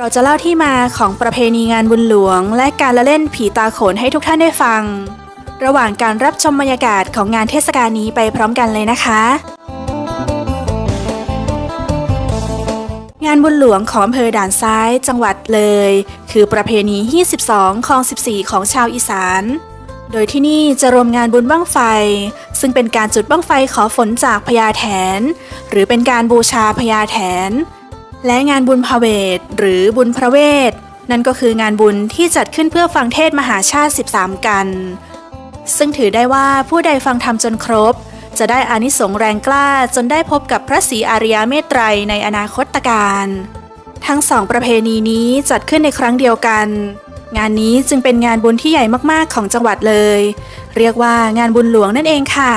เราจะเล่าที่มาของประเพณีงานบุญหลวงและการละเล่นผีตาโขนให้ทุกท่านได้ฟังระหว่างการรับชมบรรยากาศของงานเทศกาลนี้ไปพร้อมกันเลยนะคะงานบุญหลวงของอำเภอด่านซ้ายจังหวัดเลยคือประเพณีที่12คลอง14ของชาวอีสานโดยที่นี่จะรวมงานบุญบั้งไฟซึ่งเป็นการจุดบั้งไฟขอฝนจากพญาแถนหรือเป็นการบูชาพญาแถนและงานบุญพเวทหรือบุญพระเวทนั่นก็คืองานบุญที่จัดขึ้นเพื่อฟังเทศน์มหาชาติ13กันซึ่งถือได้ว่าผู้ใดฟังธรรมจนครบจะได้อานิสงส์แรงกล้าจนได้พบกับพระศรีอริยเมตไตรในอนาคตการทั้งสองประเพณีนี้จัดขึ้นในครั้งเดียวกันงานนี้จึงเป็นงานบุญที่ใหญ่มากๆของจังหวัดเลยเรียกว่างานบุญหลวงนั่นเองค่ะ